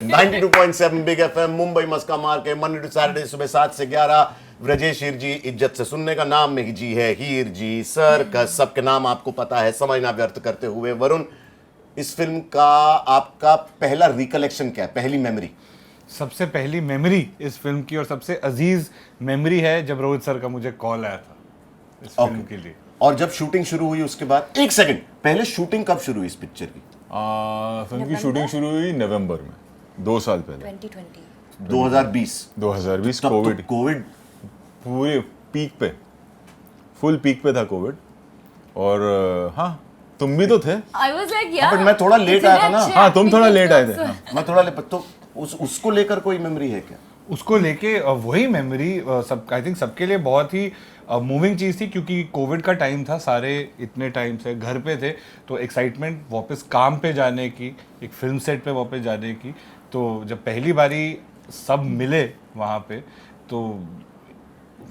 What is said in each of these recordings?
92.7 big FM Mumbai मस्का मार के Monday to Saturday सुबह 7 से 11 ब्रजेश हीर जी इज्जत से सुनने का नाम में जी है हीर जी सर का सबके नाम आपको पता है समय ना व्यर्थ करते हुए वरुण इस फिल्म का आपका पहला रिकलेक्शन क्या है पहली मेमोरी सबसे पहली मेमोरी इस फिल्म की और सबसे अजीज मेमोरी है जब रोहित सर का मुझे कॉल आया था इस फिल्म के लिए और जब शूटिंग शुरू हुई उसके बाद एक सेकंड पहले शूटिंग कब शुरू हुई इस पिक्चर की फिल्म की शूटिंग शुरू हुई नवंबर में 2 साल पहले 2020 कोविड पूरे पीक पे फुल पीक पे था कोविड और हाँ तुम भी तो थे I was like, yeah, but मैं थोड़ा लेट आया था ना हाँ तुम थोड़ा लेट आए थे मैं थोड़ा लेट तो उसको लेकर कोई मेमोरी है क्या उसको लेके वही मेमोरी सब आई थिंक सबके लिए बहुत ही मूविंग चीज़ थी क्योंकि कोविड का टाइम था सारे इतने टाइम से घर पे थे तो एक्साइटमेंट वापस काम पे जाने की एक फिल्म सेट पे वापस जाने की तो जब पहली बारी सब मिले वहाँ पे तो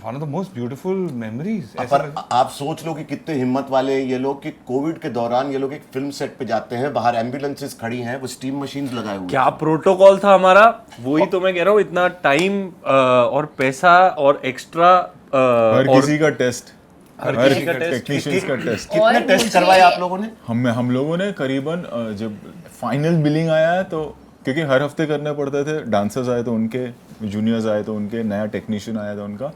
one of the most beautiful memories पर आप सोच लो कि कितने हिम्मत वाले ये लोग कि कोविड के दौरान ये लोग एक फिल्म सेट पे जाते हैं बाहर एम्बुलेंसेस खड़ी हैं वो स्टीम मशीन्स लगाए हुए क्या प्रोटोकॉल था हमारा वही तो मैं कह रहा हूँ इतना टाइम और पैसा और एक्स्ट्रा हर किसी का टेस्ट हर हर किसी का टेस्ट टेक्नीशियंस का टेस्ट कितने टेस्ट करवाए आप लोगों ने हम लोगों ने करीबन जब फाइनल बिलिंग आया है तो क्योंकि हर हफ्ते करने पड़ते थे डांसर्स आए तो उनके जूनियर्स आए तो उनके नया टेक्नीशियन आया था उनका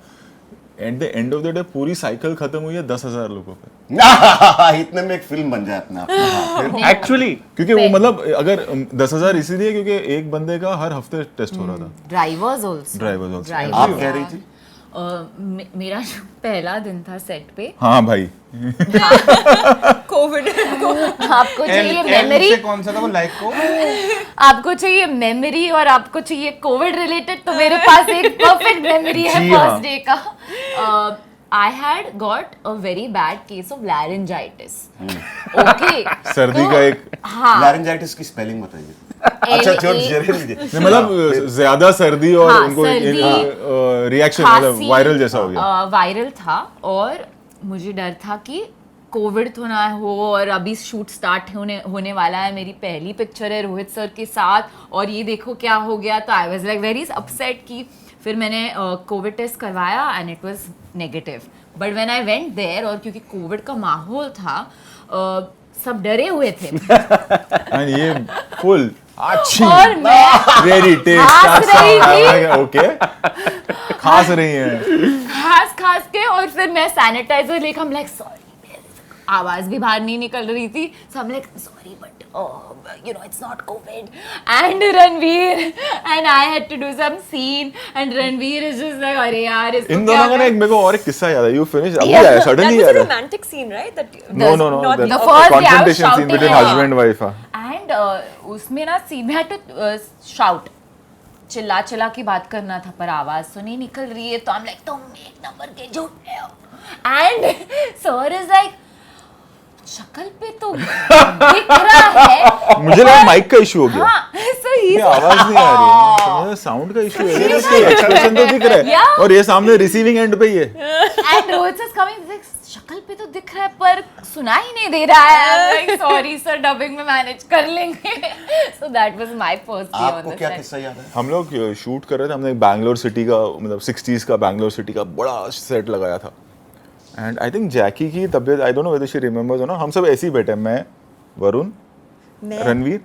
at the end of the day पूरी साइकिल खत्म हुई है 10,000 लोगों पे इतने में एक फिल्म बन जाए अपना एक्चुअली क्योंकि वो मतलब अगर 10,000 इसीलिए क्योंकि एक बंदे का हर हफ्ते टेस्ट हो रहा था ड्राइवर्स ऑल्सो ड्राइवर्स ऑल्सो आप कह रही थी मेरा जो पहला दिन था सेट पे हाँ भाई कोविड आपको चाहिए मेमोरी कौन सा था वो लाइक को आपको चाहिए मेमोरी और आपको चाहिए कोविड रिलेटेड तो मेरे पास एक परफेक्ट मेमोरी है फर्स्ट डे का I had got a very bad case of laryngitis. Okay. सर्दी का एक लैरिंजाइटिस की स्पेलिंग बताइए अच्छा नहीं मतलब ज्यादा सर्दी और उनको रिएक्शन मतलब वायरल जैसा हो गया वायरल था और मुझे डर था कि कोविड तो ना हो और अभी शूट स्टार्ट होने वाला है मेरी पहली पिक्चर है रोहित सर के साथ और ये देखो क्या हो गया तो I was like very upset की फिर मैंने कोविड टेस्ट करवाया and it was negative but when I went there और क्योंकि कोविड का माहौल था सब डरे हुए थे ये फुल अच्छी और मैं वेरी खास रही थी ओके खास रही है खास के और फिर मैं सैनिटाइजर लेकर हम लाइक सॉरी आवाज भी बाहर नहीं निकल रही थी so I'm like sorry but you know it's not COVID and Ranveer and I had to do some scene and Ranveer is just like अरे यार इसको इन दोनों का ना एक मेरे को और एक किस्सा याद है यू फिनिश अभी आया सडनली That was याद a है romantic scene, right? That no not the first confrontation scene between husband and wife and उसमें ना we had to shout चिल्ला की बात करना था पर आवाज तो नहीं निकल रही है तो I'm like तुम एक नंबर के झूठे हो and sir is like शक्ल पे तो दिख रहा है मुझे लगा माइक का इशू हो गया हाँ, so he's आवाज नहीं आ रही है तो मुझे साउंड का इशू है एक्सप्रेशन तो दिख रहा है और ये सामने रिसीविंग एंड पे ही है and Rohit is coming शक्ल पे तो दिख रहा है पर सुना ही नहीं दे रहा है I'm like sorry sir dubbing में मैनेज कर लेंगे so that was my first day on आपको the क्या set किस्सा याद है हम लोग शूट कर रहे थे हमने बैंगलोर सिटी का मतलब 60s का बैंगलोर सिटी का बड़ा सेट लगाया था एंड आई थिंक जैकी की तबीयत I don't know whether she remembers ना हम सब ऐसे ही बैठे मैं वरुण रणवीर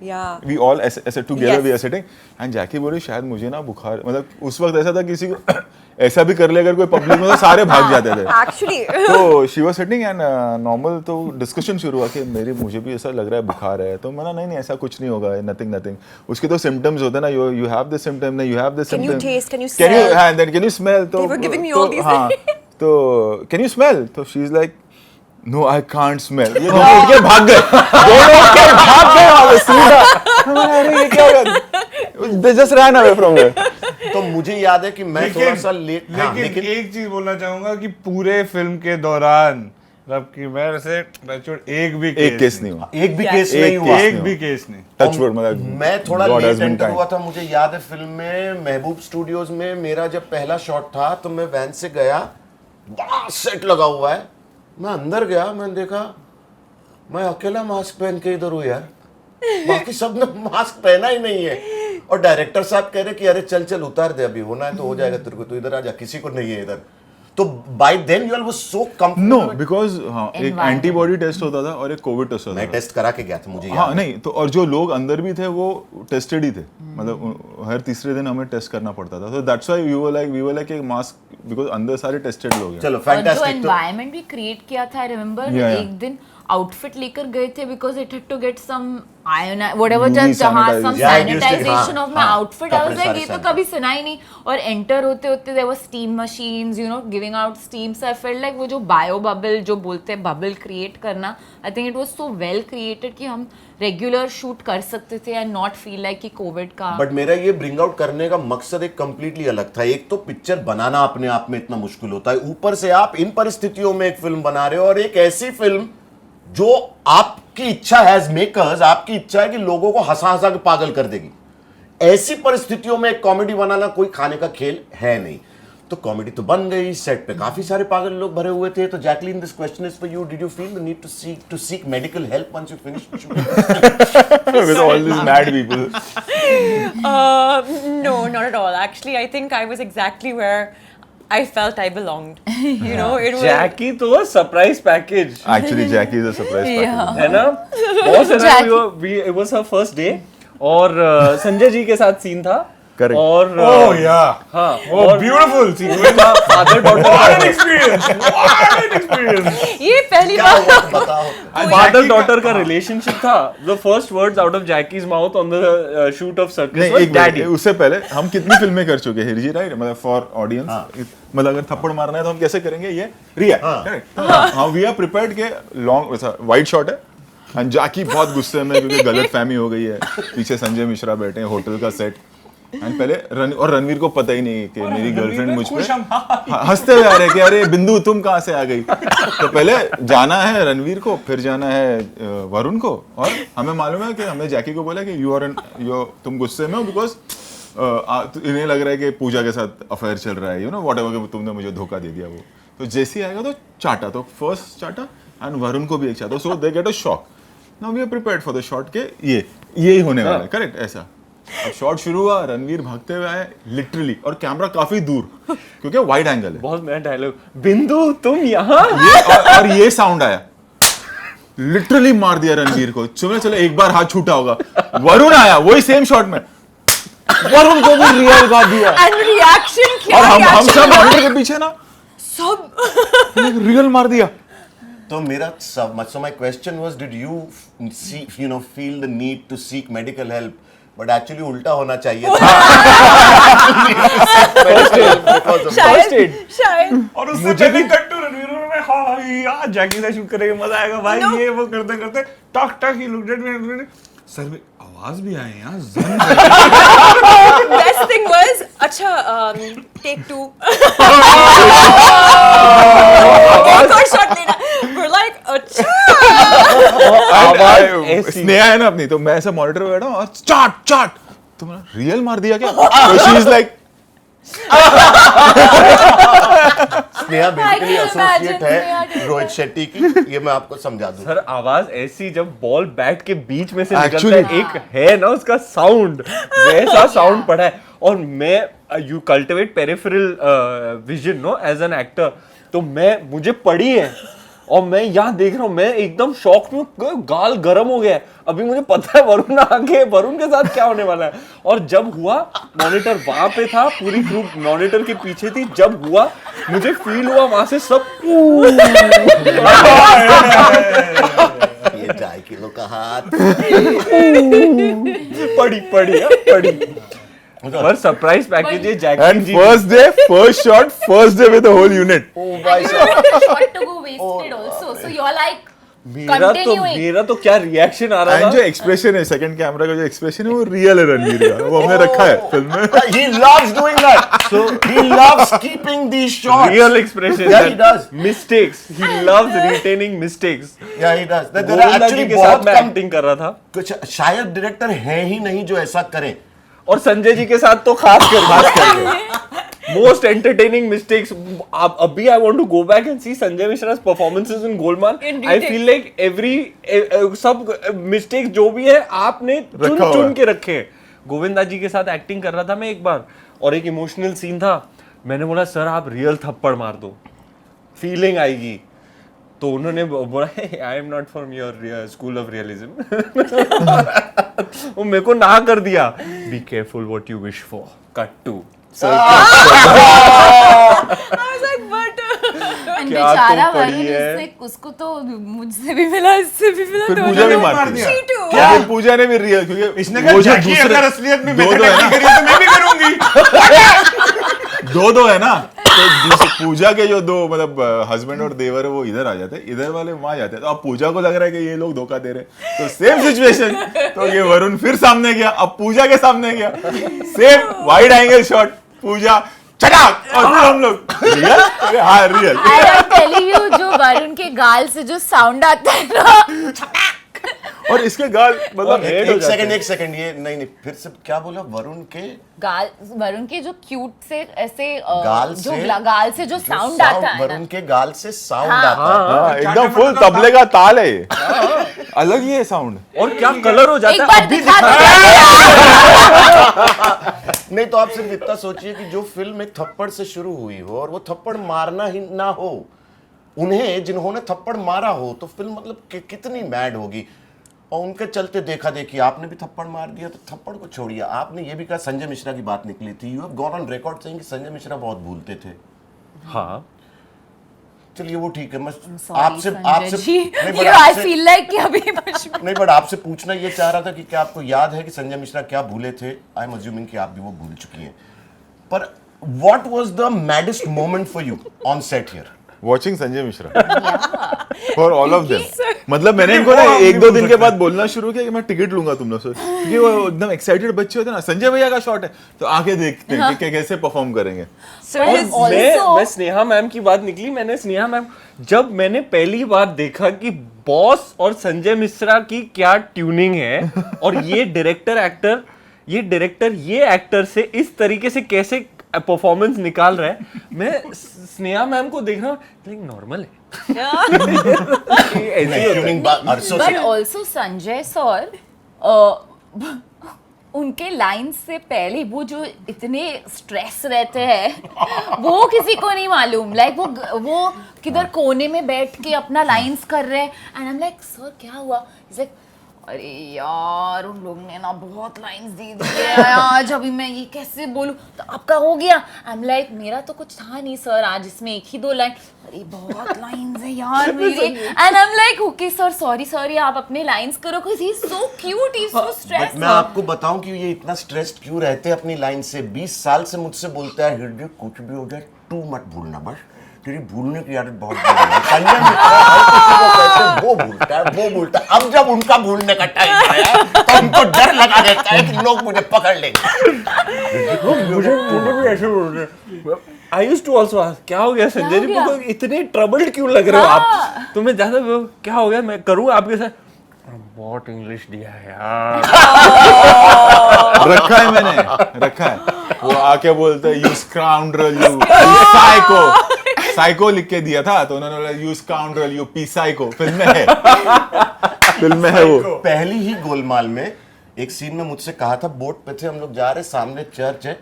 वी ऑल ऐसे together we are sitting and Jackie बोली शायद मुझे ना बुखार मतलब उस वक्त ऐसा था किसी को ऐसा भी कर ले अगर कोई पब्लिक में तो सारे भाग जाते थे Actually. तो she was sitting and normal तो डिस्कशन शुरू हुआ कि मुझे भी ऐसा लग रहा है बुखार है तो मैंने नहीं ऐसा कुछ नहीं होगा नथिंग उसके तो सिम्टम्स होते हैं ना you have this symptom you have this Can you symptom taste? Can you smell? Can you smell तो They were giving me all these हाँ तो कैन यू स्मेल तो she is like no I can't smell ये दोनों उठ के भाग गए वहां सीधा अरे ये क्या हो गया they just run away from there तो मुझे याद है कि मैं थोड़ा सा लेट लेकिन एक चीज बोलना चाहूंगा कि पूरे फिल्म के दौरान रब की मेहर से टचवुड एक भी केस नहीं हुआ एक भी केस नहीं हुआ एक भी केस नहीं टचवुड मतलब मैं थोड़ा God has late been enter kind. हुआ था मुझे याद है फिल्म में महबूब स्टूडियोज में मेरा जब पहला शॉट था तो मैं वैन से गया बड़ा सेट लगा हुआ है मैं अंदर गया मैंने देखा मैं अकेला मास्क पहन के इधर हूँ यार बाकी सब ने मास्क पहना ही नहीं है और डायरेक्टर साहब कह रहे कि अरे चल चल उतार दे, अभी होना है तो हो जाएगा तेरे को, तो इधर आ जा, किसी को नहीं है इधर। तो by then you all was so comfortable. No because हाँ एक Environment. एंटीबॉडी टेस्ट होता था और एक कोविड टेस्ट होता मैं था। टेस्ट करा के गया था, मुझे हाँ याद है। नहीं तो और जो लोग अंदर भी थे वो टेस्टेड ही थे, मतलब हर तीसरे दिन हमें टेस्ट करना पड़ता था। तो that's why we were like एक मास्क, बिकॉज अंदर सारे टेस्टेड लोग हैं। चलो और जो फैंटास्टिक। तो एनवायरनमेंट भी क्रिएट किया था, रिमेंबर Yeah, yeah. एक दिन आउटफिट लेकर गए थे because it had to get some whatever UV जहाँ some sanitizer. Yeah, it used to- sanitization of my हाँ, आउटफिट। आई वाज कपड़े लाइक सारे ये तो sanitize। कभी सुना ही नहीं। और एंटर होते होते there was steam machines, you know, giving out steam. So I felt like वो जो बायो बबल जो बोलते हैं, बबल क्रिएट करना, I think it was so well created कि हम रेगुलर शूट कर सकते थे एंड नॉट फील लाइक कि कोविड का। बट मेरा ये ब्रिंग आउट करने का मकसद एक कंप्लीटली अलग था। एक तो पिक्चर बनाना अपने आप में इतना मुश्किल होता है, ऊपर से आप इन परिस्थितियों में एक फिल्म बना रहे हो, और एक ऐसी फिल्म जो आपकी इच्छा है एज मेकर्स, आपकी इच्छा है कि लोगों को हंसा हंसा के पागल कर देगी। ऐसी परिस्थितियों में एक कॉमेडी बनाना कोई खाने का खेल है नहीं। तो कॉमेडी तो बन गई, सेट पे काफी सारे पागल लोग भरे हुए थे। तो Jacqueline, this question is for you, did you feel the need to seek medical help once you finished shooting? With all these mad people. No, not at all. Actually, I think I was exactly where I felt I belonged. You know, it was. जैकी तो surprise package Actually, Jackie is a surprise package. है ना, बहुत सारा। it was her first day और संजय जी के साथ scene था। Correct. और Oh yeah. हाँ, Oh beautiful sequence. Father What an daughter experience. What an experience. ये पहली क्या बार हुआ बताओ। फादर डॉटर का रिलेशनशिप था। The first words out of Jackie's mouth on the shoot of Cirkus नहीं वाज एक डैडी। मिनट, उससे पहले हम कितनी फिल्में कर चुके हैं हिरजी, राइट? मतलब फॉर ऑडियंस, मतलब अगर थप्पड़ मारना है तो हम कैसे करेंगे? ये रिया, करेक्ट? हाँ, वी आर प्रिपेयर्ड के लॉन्ग वैसा वाइड शॉट है एंड जाकी बहुत गुस्से में क्योंकि गलत फहमी हो गई है, पीछे संजय मिश्रा बैठे हैं, होटल का सेट। एंड पहले और रणवीर को पता ही नहीं कि मेरी गर्लफ्रेंड मुझ पे हंसते हुए आ रहे कि अरे बिंदु तुम कहाँ से आ गई। तो पहले जाना है रणवीर को, फिर जाना है वरुण को, और हमें मालूम है कि हमने जैकी को बोला कि तुम गुस्से में हो बिकॉज इन्हें लग रहा है कि पूजा के साथ अफेयर चल रहा है, यू नो व्हाटएवर, तुमने मुझे धोखा दे दिया। वो तो जैसे ही आएगा तो चाटा, तो फर्स्ट चाटा एंड वरुण को भी एक चाटा, so they get a shock. Now we are prepared for the shot के यही होने वाला है, करेक्ट? ऐसा अब शॉट शुरू हुआ, रणवीर भागते हुए आए लिटरली, और कैमरा काफी दूर क्योंकि वाइड एंगल है। बहुत नया डायलॉग, बिंदु तुम यहाँ। ये और ये साउंड आया, लिटरली मार दिया रणवीर को। चलो एक बार हाथ छूटा होगा, वरुण आया वही सेम शॉट में, वरुण को भी रियल गा दिया। and reaction क्या और हम reaction सब हुआ? मॉनिटर के पीछे ना सब रियल मार दिया। तो मेरा so my question was, did you see, you know, feel the need to seek medical help? But actually उल्टा होना चाहिए था। शायद और उससे पहले कट टू रणवीर में हाँ यार जैकी से शूट करेंगे, मजा आएगा भाई। No. ये वो करते करते टक टक he looked at me, sir में आवाज भी आए यार। best thing was अच्छा take 2 एक और shot लेना। We're like अच्छा आवाज ऐसी। स्नेहा है ना अपनी, तो मैं ऐसा मॉनिटर पे बैठा हूँ और चाट तुमने रियल मार दिया क्या? तो she is like Sneha basically can associate imagine Sneha है रोहित शेट्टी की, ये मैं आपको समझा दूं। सर आवाज ऐसी, जब बॉल बैट के बीच में से निकलता Actually- है, एक है ना उसका साउंड, वैसा साउंड पड़ा है। और मैं you cultivate peripheral vision no as an actor, तो मुझे पड़ी है और मैं यहाँ देख रहा हूँ, मैं एकदम शॉक में, गाल गर्म हो गया है। अभी मुझे पता है वरुण आगे, वरुण के साथ क्या होने वाला है। और जब हुआ, मॉनिटर वहां पे था, पूरी क्रू मॉनिटर के पीछे थी, जब हुआ मुझे फील हुआ वहां से सब ये ढाई किलो का हाथ। पड़ी। पर सरप्राइज पैकेज है Jackie and ji. First day first shot first day with the whole unit. ओ भाई साहब, shot to go wasted also. So you're like continuing. मेरा तो क्या रिएक्शन आ रहा एंड जो था। एक्सप्रेशन है सेकंड कैमरा का, जो एक्सप्रेशन है वो रियल है रणवीर का, वो हमने रखा है फिल्म में। he loves doing that. So he loves keeping these shots. Real expression. Yeah, he does. Mistakes. He loves retaining mistakes. Yeah, he does. There are Govinda ji actually के साथ बहुत मैं कम, एक्टिंग कर रहा था, कुछ शायद डायरेक्टर हैं ही नहीं जो ऐसा करें। और संजय जी के साथ तो खास कर मोस्ट एंटरटेनिंग मिस्टेक्स। अभी I want to go back and see Sanjay Mishra's performances in Golmaal. In I retake. Feel like every सब मिस्टेक्स जो भी है आपने रखा हुआ चुन है। के रखे हैं। गोविंदा जी के साथ एक्टिंग कर रहा था मैं एक बार, और एक इमोशनल सीन था, मैंने बोला सर आप रियल थप्पड़ मार दो, फीलिंग आएगी। तो उन्होंने बोला I am not from your school of realism. वो मेरे को ना कर दिया, be careful what you wish for, cut to. क्या बेचारा तो पड़ी वरुण, है। उसको तो मुझसे भी मिला, इससे भी मिला, फिर दोनों पूजा भी ने मारती दिया। है। cheat हुआ। क्या पूजा ने भी रियल, क्योंकि इसने वो कहा जो जैकी दूसरे अगर असलियत में दो बेहतर है एक्टिंग ना, करी है तो मैं भी करूंगी। दो है ना, तो पूजा के जो दो मतलब हस्बैंड और देवर है वो इधर आ जाते हैं, इधर वाले वहां जाते हैं। तो अब पूजा को लग रहा है कि ये लोग धोखा दे रहे हैं, तो सेम सिचुएशन। तो ये वरुण फिर सामने गया, अब पूजा के सामने गया, सेम वाइड एंगल शॉट, पूजा चटाक, और फिर हम लोग रियल, हाँ real. I am telling you, जो वरुण के गाल से जो साउंड आता है ना, और इसके गाल मतलब हेड हो एक जाते सेकंड हैं। एक सेकंड, ये नहीं फिर से क्या बोला? वरुण के गाल, वरुण के जो क्यूट से ऐसे गाल जो से गाल से जो साउंड आता है वरुण ना, के गाल से साउंड हाँ। आता है। हाँ, एकदम फुल तबले का ताल है ये। अलग ही है साउंड। और क्या कलर हो एक जाता है बार अभी दिखा नहीं तो आप सिर्फ इतना सोचिए कि जो फिल्म एक थप्पड़ से शुरू हुई हो और वो थप्पड़ मारना ही ना हो, उन्हें जिन्होंने थप्पड़ मारा हो, तो फिल्म मतलब कितनी मैड होगी। और उनके चलते देखा देखी आपने भी थप्पड़ मार दिया। तो थप्पड़ को छोड़िए, आपने ये भी कहा, संजय मिश्रा की बात निकली थी, you have gone on record saying कि संजय मिश्रा बहुत भूलते थे। हाँ चलिए वो ठीक है, मैं Sorry, आपसे संजय जी, नहीं you but I आपसे feel like कि अभी मुझ में नहीं बट आपसे पूछना ये चाह रहा था कि क्या आपको याद है कि संजय मिश्रा क्या भूले थे? आई एम अज्यूमिंग कि आप भी वो भूल चुकी हैं, पर what was the maddest moment for you on set here? Watching Sanjay Mishra for all of them. मतलब मैंने इनको ना एक दो दिन के बाद बोलना शुरू किया कि मैं टिकट लूंगा तुम लोग से, क्योंकि वो एकदम एक्साइटेड बच्चे होते हैं ना, संजय भैया का शॉट है तो आके देखते हैं कि कैसे परफॉर्म करेंगे। So his also- मैं स्नेहा मैम की बात निकली, मैंने स्नेहा मैम, जब मैंने पहली बार देखा कि बॉस और संजय मिश्रा की क्या ट्यूनिंग है, और ये डायरेक्टर ये एक्टर से इस तरीके से कैसे परफॉर्मेंस निकाल रहा है, मैं स्नेहा मैम को देख रहा हूँ, नॉर्मल है। ऐसे ही होता है। अरसों बट से ऑल्सो संजय सर, उनके लाइन से पहले वो जो इतने स्ट्रेस रहते हैं वो किसी को नहीं मालूम। लाइक वो किधर कोने में बैठ के अपना लाइंस कर रहे हैं, and I am like sir क्या हुआ? He's like, अरे यार उन लोग ने ना बहुत लाइंस दे दी है आज, अभी मैं ये कैसे बोलूं? तो आपका हो गया? आई एम लाइक मेरा तो कुछ था नहीं सर आज, इसमें एक ही दो लाइन। अरे बहुत लाइंस है यार मेरी, and I am like okay sir, sorry आप अपने लाइंस करो, because he is so cute, he is so but stressed. मैं आपको बताऊं कि ये इतना स्ट्रेस्ड क्यों रहते हैं अपनी लाइन से। 20 साल से मुझसे बोलता है हृदय कुछ भी हो जाए तू मत भूलना, बस तेरी भूलने की आदत बहुत बुरी है। संजय मिश्रा हर किसी को कहते हैं वो भूलता है। अब जब उनका भूलने का टाइम आया तो उनको डर लगा रहता है कि लोग मुझे पकड़ लेंगे। मुझे भी ऐसे बोल रहे। I used to also ask, क्या हो गया संजय जी, क्या हो को इतने ट्रबल्ड क्यों लग रहे हो आप? तो मैं ज्यादा क्या हो गया, मैं करूँ आपके साथ? बहुत इंग्लिश दिया है यार। रखा है मैंने, रखा है। वो आके बोलते हैं यू स्काउंड्रल, यू साइको लिख के दिया था, तो उन्होंने बोला you scoundrel, U P psycho. Film में है वो। पहली ही गोलमाल में एक सीन में मुझसे कहा था, बोट पे थे हम लोग जा रहे, सामने चर्च है,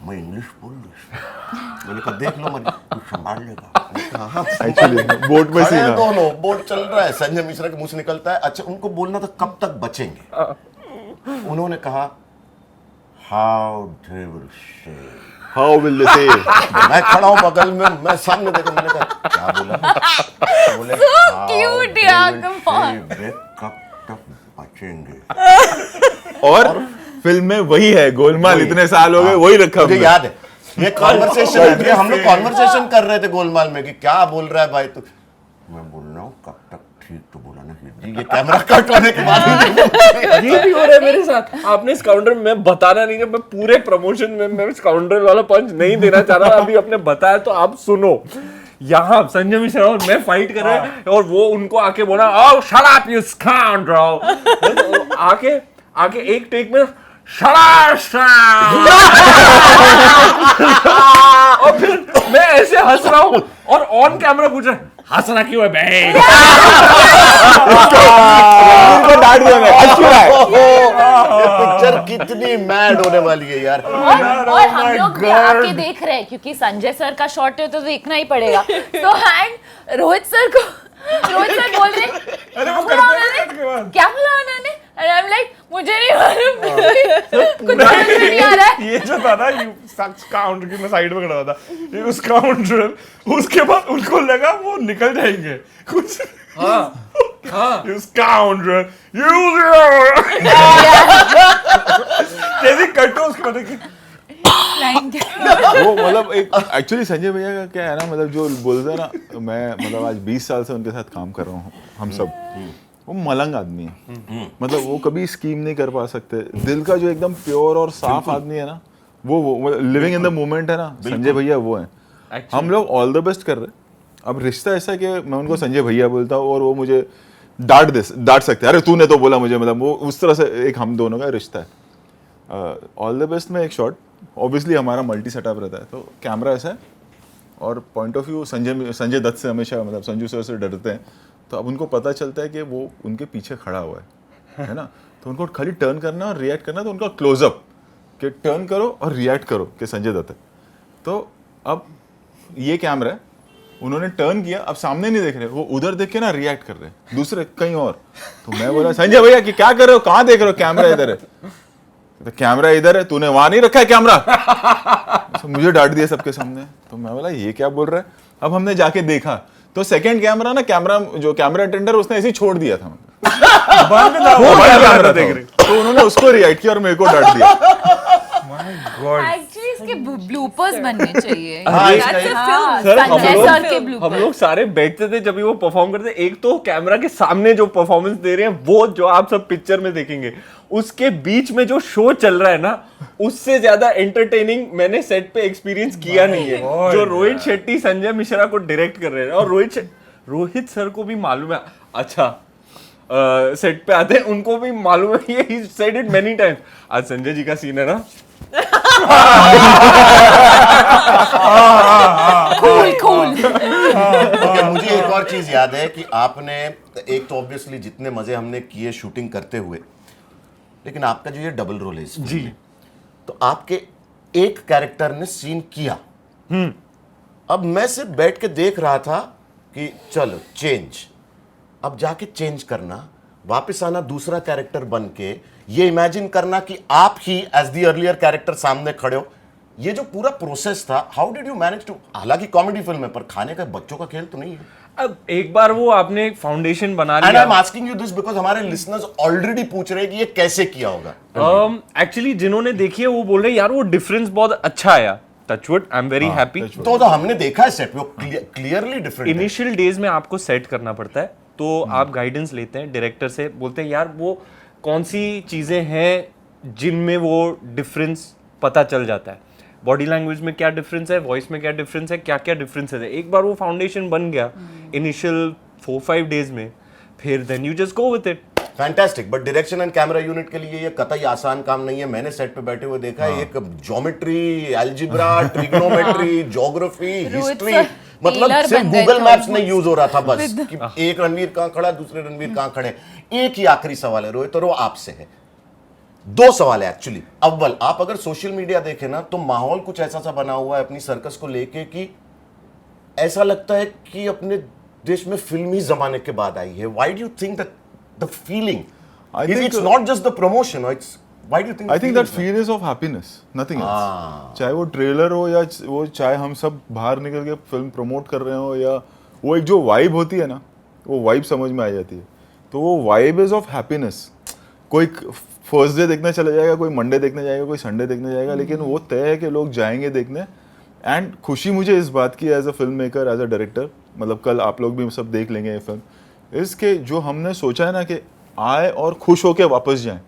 मैं इंग्लिश बोल रही। मैंने कहा देख लो मत, तू संभाल लेगा। एक्चुअली बोट पे खड़े हैं सीन दोनों, बोट चल रहा है, संजय मिश्रा के मुंह से निकलता है, अच्छा उनको बोलना था कब तक बचेंगे? उन्होंने कहा how they will say. How will they से। मैं खड़ा हूं बगल में, मैं सामने देखा, मैंने कहा क्या बोला? बोले cute यार, come on. कब तक बचेंगे? और फिल्म में वही है, गोलमाल इतने साल हो गए वही रखा मुझे हमने। याद है, ये कॉन्वर्सेशन है, ये हम लोग कॉन्वर्सेशन कर रहे थे गोलमाल में कि क्या बोल रहा है भाई तू? मैं बोल रहा हूँ कब तक, ठीक तो बोला ना जी, ये कैमरा कट होने के बाद ये भी हो रहा है मेरे साथ। आपने स्काउंड्रल में बताना नहीं है, मैं पूरे प्रमोशन में मैं स्काउंड्रल वाला पंच नहीं देना चाह रहा, अभी आपने बताया तो आप सुनो। यहाँ संजय मिश्रा और मैं फाइट कर रहे हैं और वो उनको आके बोला ओह शट अप यू स्काउंड्रल, आके एक टेक में और फिर मैं ऐसे हंस रहा हूँ और ऑन कैमरा पूछ रहा है हंसना क्यों है बे? इनको डांट दिया मैं, हंस क्यों रहा है? ये पिक्चर कितनी मैड होने वाली है यार। और हम लोग भी आके देख रहे हैं क्योंकि संजय सर का शॉट है तो देखना ही पड़ेगा। तो एंड रोहित सर बोल रहे क्या बोला उन्होंने and I'm like मुझे नहीं मालूम कुछ समझ में नहीं आ रहा है। ये जो था ना ये काउंटर की मैं साइड में खड़ा हुआ था, ये उस काउंटर, उसके बाद उनको लगा वो निकल जाएंगे कुछ। हाँ काउंटर कैसी कटो उसके बाद देखिए वो मतलब एक एक्चुअली संजय भैया का क्या है ना, मतलब जो बोलते हैं ना, मैं मतलब आज 20 साल से उनके साथ काम कर रहा हूँ, हम सब, वो मलंग आदमी है। मतलब वो कभी स्कीम नहीं कर पा सकते, दिल का जो एकदम प्योर और साफ आदमी है ना, वो लिविंग इन द मोमेंट है ना, संजय भैया वो है। हम लोग ऑल द बेस्ट कर रहे हैं। अब रिश्ता ऐसा है कि मैं उनको संजय भैया बोलता हूँ और वो मुझे डांट सकते हैं, अरे तूने तो बोला मुझे, मतलब वो उस तरह से एक हम दोनों का रिश्ता है। ऑल द बेस्ट में एक शॉट, ऑब्वियसली हमारा मल्टी सेटअप रहता है, तो कैमरा ऐसा है और point of view Sanjay Dutt से हमेशा, मतलब संजू सर से डरते हैं, तो अब उनको पता चलता है कि वो उनके पीछे खड़ा हुआ है ना, तो उनको खाली टर्न करना और रिएक्ट करना, तो उनका क्लोजअप कि टर्न करो और रिएक्ट करो कि संजय दत्त है। तो अब ये कैमरा है, उन्होंने टर्न किया, अब सामने नहीं देख रहे, वो उधर देख के ना रिएक्ट कर रहे हैं दूसरे कहीं और। तो मैं बोला संजय भैया कि क्या कर रहे हो, कहाँ देख रहे हो, कैमरा इधर है। तो कैमरा इधर है, तूने वहां नहीं रखा है कैमरा। तो मुझे डांट दिया सबके सामने, तो मैं बोला ये क्या बोल रहा है। अब हमने जाके देखा तो सेकंड कैमरा ना, जो कैमरा अटेंडर उसने ऐसे ही छोड़ दिया था, बंद था वो कैमरा देख रहे, तो उन्होंने उसको रिएक्ट किया और मेरे को डांट दिया। एक्चुअली इसके ब्लूपर्स बनने चाहिए। सर संजय सर के bloopers। हम लोग सारे बैठते थे जब भी वो परफॉर्म करते, एक तो कैमरा के सामने जो परफॉर्मेंस दे रहे हैं वो जो आप सब पिक्चर में देखेंगे, उसके बीच में जो शो चल रहा है ना, उससे ज्यादा एंटरटेनिंग मैंने सेट पे एक्सपीरियंस किया नहीं है। जो रोहित शेट्टी संजय मिश्रा को डायरेक्ट कर रहे हैं, और रोहित सर को भी मालूम है, अच्छा सेट पे आते हैं उनको भी मालूम है, ये he said it many times, आज संजय जी का सीन है ना, cool। Okay, मुझे एक और चीज याद है कि आपने, एक तो ऑब्वियसली जितने मजे हमने किए शूटिंग करते हुए, लेकिन आपका जो ये डबल रोल है इस फिल्म में, तो आपके एक कैरेक्टर ने सीन किया, अब मैं सिर्फ बैठ के देख रहा था कि चलो चेंज, अब जाके चेंज करना, वापस आना दूसरा कैरेक्टर बन के, ये इमेजिन करना कि आप ही एज द अर्लियर कैरेक्टर सामने खड़े हो, ये जो पूरा प्रोसेस था, how did you manage to, हालांकि कॉमेडी फिल्म है पर खाने का बच्चों का खेल तो नहीं है। अब एक बार वो आपने एक फाउंडेशन बना एंड आई लिया। Am asking you this because हमारे लिसनर्स ऑलरेडी पूछ रहे हैं कि ये कैसे किया होगा। एक्चुअली जिन्होंने देखी है वो बोल रहे हैं यार वो डिफरेंस बहुत अच्छा आया, touchwood, I am very happy. तो हमने देखा है सेट पे, वो क्लियरली डिफरेंट है। इनिशियल डेज में आपको सेट करना पड़ता है, तो आप गाइडेंस लेते हैं डायरेक्टर से, बोलते हैं यार वो कौन सी चीजें हैं जिनमें वो डिफरेंस पता चल जाता है, बॉडी लैंग्वेज में क्या डिफरेंस है, वॉइस में क्या डिफरेंस है, क्या क्या डिफरेंस है। एक बार वो फाउंडेशन बन गया इनिशियल 4-5 डेज में, फिर then you just go with it. Fantastic, but direction and camera unit के लिए ये कतई आसान काम नहीं है। मैंने सेट पे बैठे हुए देखा है, एक geometry, algebra, trigonometry, geography, history, मतलब सिर्फ गूगल मैप्स नहीं यूज हो रहा था बस कि एक रणवीर कहां खड़ा, दूसरे रणवीर कहां खड़े। एक ही आखिरी सवाल है रोहित, और वो आपसे है। 2 सवाल है एक्चुअली। अव्वल, आप अगर सोशल मीडिया देखें ना, तो माहौल कुछ ऐसा सा बना हुआ है अपनी सर्कस को लेके कि ऐसा लगता है कि अपने देश में फिल्मी जमाने के बाद आई है। Why do you think that the feeling it's not just the promotion, it's why do you think? I think that feel is of happiness, nothing else. चाहे वो ट्रेलर हो या वो चाहे हम सब बाहर निकल के फिल्म प्रमोट कर रहे हो, या वो एक जो वाइब होती है ना, वो वाइब समझ में आ जाती है। तो वो वाइब इज ऑफ हैप्पीनेस। कोई फर्स्ट डे देखने चला जाएगा, कोई मंडे देखने जाएगा, कोई संडे देखने जाएगा, लेकिन वो तय है कि लोग जाएंगे देखने। एंड खुशी मुझे इस बात की as a film maker, as a director, मतलब कल आप लोग भी सब देख लेंगे ये फिल्म, इसके जो हमने सोचा है ना कि आए और खुश होके वापस जाएं,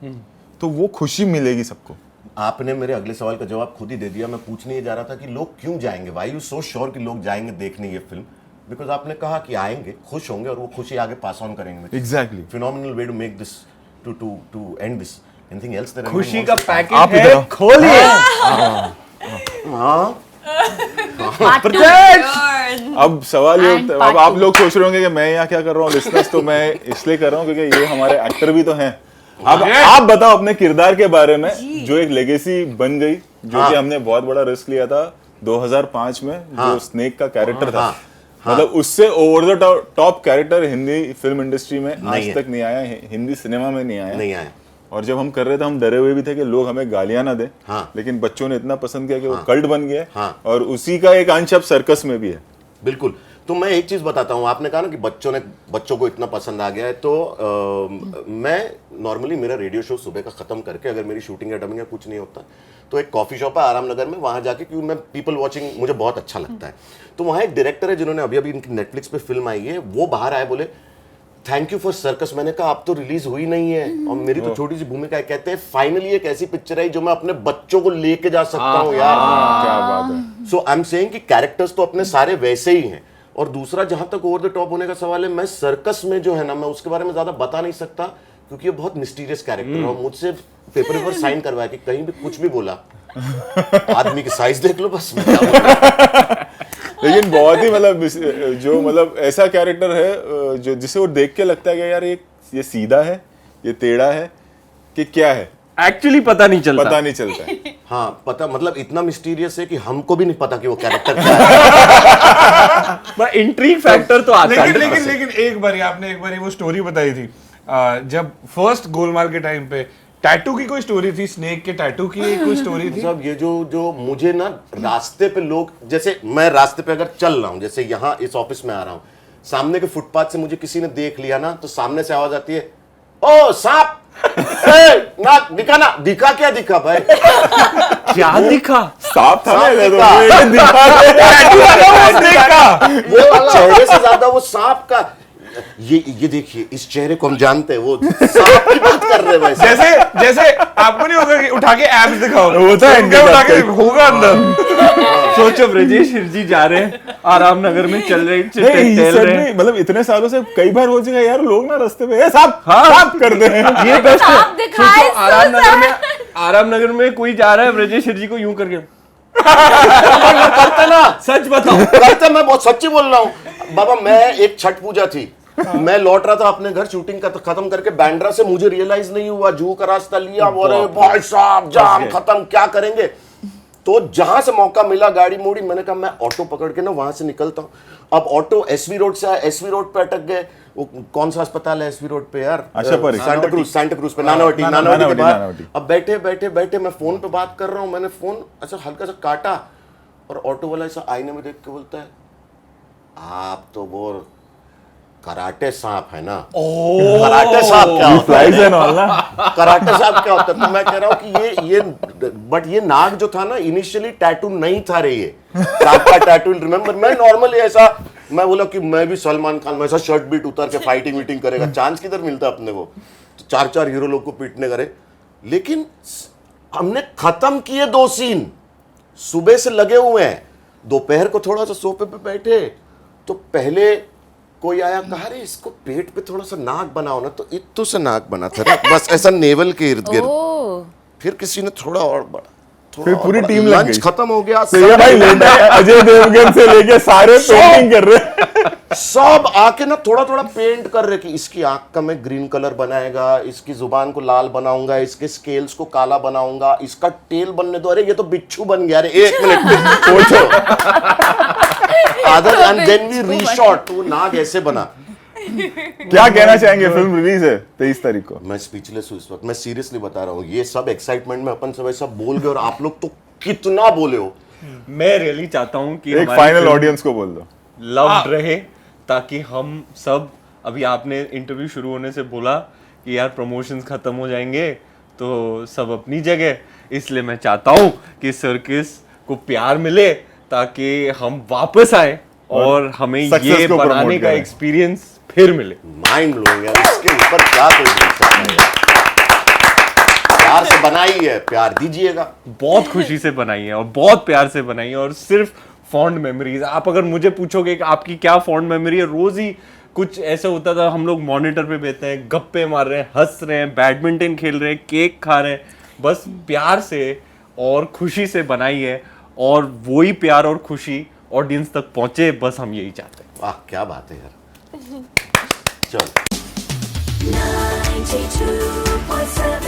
तो वो खुशी मिलेगी सबको। आपने मेरे अगले सवाल का जवाब खुद ही दे दिया। मैं पूछने ही जा रहा था कि लोग क्यों जाएंगे, व्हाई यू सो श्योर कि लोग जाएंगे देखने ये फिल्म? बिकॉज आपने कहा कि आएंगे, खुश होंगे और वो खुशी आगे पास ऑन करेंगे। Exactly, phenomenal way to make this, to end this. Anything else that खुशी का आप पैकेट ही है, तरह। खोलिए। हाँ अब सवाल ये And उठता है, part अब आप two. लोग सोच रहे होंगे कि मैं यहाँ क्या कर रहा हूँ लिसनर्स, तो मैं इसलिए कर रहा हूँ क्योंकि ये हमारे एक्टर भी तो हैं। अब आप बताओ अपने किरदार के बारे में, जो एक लेगेसी बन गई, जो कि हमने बहुत बड़ा रिस्क लिया था 2005 में, जो स्नेक का कैरेक्टर था, मतलब उससे over the top character Hindi film industry में आज तक नहीं आया, हिंदी सिनेमा में नहीं आया। और जब हम कर रहे थे हम डरे हुए भी थे कि लोग हमें गालियां ना दें, लेकिन बच्चों ने इतना पसंद किया कि वो कल्ट बन गया, और उसी का एक अंश अब सर्कस में भी है। बिल्कुल। तो मैं एक चीज बताता हूँ, आपने कहा ना कि बच्चों को इतना पसंद आ गया है, तो मैं नॉर्मली मेरा रेडियो शो सुबह का खत्म करके, अगर मेरी शूटिंग या डबिंग या कुछ नहीं होता, तो एक कॉफी शॉप है आराम नगर में, वहां जाके, क्योंकि मैं पीपल वॉचिंग मुझे बहुत अच्छा लगता है, तो वहां एक डायरेक्टर है जिन्होंने अभी अभी इनकी नेटफ्लिक्स पे फिल्म आई है, वो बाहर आए, बोले थैंक यू फॉर सर्कस। मैंने कहा आप तो रिलीज हुई नहीं है और मेरी तो छोटी सी भूमिका है। कहते हैं फाइनली एक ऐसी पिक्चर है जो मैं अपने बच्चों को लेके जा सकता हूँ यार। क्या बात है। सो आई एम सेइंग कि कैरेक्टर्स तो अपने सारे वैसे ही हैं, और दूसरा जहां तक ओवर द टॉप होने का सवाल है, मैं सर्कस में जो है ना, मैं उसके बारे में ज्यादा बता नहीं सकता क्योंकि ये बहुत मिस्टीरियस कैरेक्टर है, और मुझसे पेपर पर साइन करवाया कि कहीं भी कुछ भी बोला आदमी की साइज देख लो बस। लेकिन बहुत ही मतलब जो मतलब ऐसा कैरेक्टर है जो जिसे वो देख के लगता है कि यार ये सीधा है, ये टेढ़ा है, कि क्या है, एक्चुअली पता नहीं चलता है। हाँ पता, मतलब इतना मिस्टीरियस है कि हमको भी नहीं पता कि वो कैरेक्टर क्या है। पर इंट्रीग फैक्टर तो आता है। लेकिन एक बार आपने वो स्टोरी बताई थी, जब फर्स्ट गोलमाल के टाइम पे टैटू की कोई स्टोरी थी, स्नेक के टैटू की कोई स्टोरी थी। सब ये जो मुझे ना रास्ते पे लोग, जैसे मैं रास्ते पे अगर चल रहा हूँ, जैसे यहाँ इस ऑफिस में आ रहा हूँ, सामने के फुटपाथ से मुझे किसी ने देख लिया ना, तो सामने से आवाज आती है, ओ सांप, ना दिखा ना, दिखा क्या दिखा भाई, क्या दिखा? सांप था सांप ना, वो चेहरे से ज्यादा वो सांप का, ये देखिए इस चेहरे को हम जानते हैं, वो सांप की बात कर रहे हैं वैसे। जैसे आपको नहीं होगा कि उठा के एब्स दिखाओ, वो तो है, उठा के होगा अंदर। सोचो ब्रजेश हिरजी जा रहे हैं आराम नगर में, चल रहे नहीं, रहे हैं, मतलब इतने सालों से कई बार हो चुका यार, लोग ना रास्ते पे सांप कर दे रहे हैं। ये बेस्ट है। सांप दिखाए, सोचो आराम नगर में कोई जा रहा है ब्रजेश हिरजी को यूं करके करते ना, सच बताओ करते, मैं बहुत सच्ची बोल रहा हूँ बाबा। मैं एक छठ पूजा थी, मैं लौट रहा था अपने घर शूटिंग का खत्म करके बैंड्रा से, मुझे रियलाइज नहीं हुआ, जू का रास्ता लिया, बोले भाई साहब जाम खत्म, क्या करेंगे। तो जहां से मौका मिला गाड़ी मोड़ी, मैंने कहा मैं ऑटो पकड़ के ना वहां से निकलता हूँ। अब ऑटो एसवी रोड से आया, एसवी रोड पे अटक गए। वो कौन सा अस्पताल है एसवी रोड पे यार, सेंटा क्रूज पे, नानावटी के बाद। अब बैठे मैं फोन पे बात कर रहा हूँ, मैंने फोन ऐसा हल्का सा काटा, और ऑटो वाला ऐसा आईने में देख के बोलता है, आप तो वो कराटे सांप है ना। कराटे सांप क्या होता है? कराटे सांप क्या होता है? तो मैं कह रहा हूँ कि ये बट ये नाग जो था ना, इनिशियली टैटू नहीं था रे, ये सांप का टैटू। रिमेम्बर मैं नॉर्मली ऐसा, मैं बोला कि मैं भी सलमान खान में ऐसा शर्ट बीट उतार के फाइटिंग वीटिंग करेगा, चांस किधर मिलता अपने को, तो 4 हीरो लोग को पीटने करे। लेकिन हमने खत्म किए 2 सीन, सुबह से लगे हुए हैं, दोपहर को थोड़ा सा सोफे पे बैठे, तो पहले कोई आया, कहा रे इसको पेट पे थोड़ा सा नाक बनाओ ना, तो इत्तू से नाक बना था बस ऐसा नेवल के इर्द गिर्द। फिर किसी ने थोड़ा और बड़ा, फिर पूरी टीम लग गई। लंच खत्म हो गया, ये भाई लेटा है, अजय देवगन से लेके सारे पेंटिंग कर रहे हैं। सब आके ना थोड़ा थोड़ा पेंट कर रहे कि इसकी आंख का मैं ग्रीन कलर बनाएगा, इसकी जुबान को लाल बनाऊंगा, इसके स्केल्स को काला बनाऊंगा, इसका टेल बनने दो। अरे ये तो बिच्छू बन गया, अरे 1 मिनट सोचो। Other end then we reshot, वो नाग ऐसे बना। क्या कहना चाहेंगे, फिल्म रिलीज है 23 तारीख को। मैं स्पीचलेस हूँ इस वक्त, मैं सीरियसली बता रहा हूँ, ये सब एक्साइटमेंट में अपन सब ऐसा बोल गए, और आप लोग तो कितना बोले हो। मैं रियली चाहता हूँ कि एक फाइनल ऑडियंस को बोल दो, लव्ड रहे, ताकि हम सब, अभी आपने इंटरव्यू शुरू होने से बोला कि यार प्रमोशंस खत्म हो जाएंगे, तो सब अपनी जगह, इसलिए मैं चाहता हूँ कि सर्किस को प्यार मिले, ताकि हम वापस आए और हमें ये बनाने का एक्सपीरियंस फिर मिले। माइंड ब्लोइंग यार, इसके ऊपर क्या कोई बोल सकता है। प्यार से बनाई है, प्यार दीजिएगा। बहुत खुशी से बनाई है और बहुत प्यार से बनाई है, और सिर्फ फॉन्ड मेमोरीज। आप अगर मुझे पूछोगे कि आपकी क्या फॉन्ड मेमोरी है, रोज ही कुछ ऐसा होता था, हम लोग मॉनिटर पे बैठे हैं, गप्पे मार रहे हैं, हंस रहे हैं, बैडमिंटन खेल रहे हैं, केक खा रहे हैं, बस प्यार से और खुशी से बनाई है। और वही प्यार और खुशी ऑडियंस तक पहुंचे, बस हम यही चाहते हैं। वाह क्या बात है यार। चलो 92.7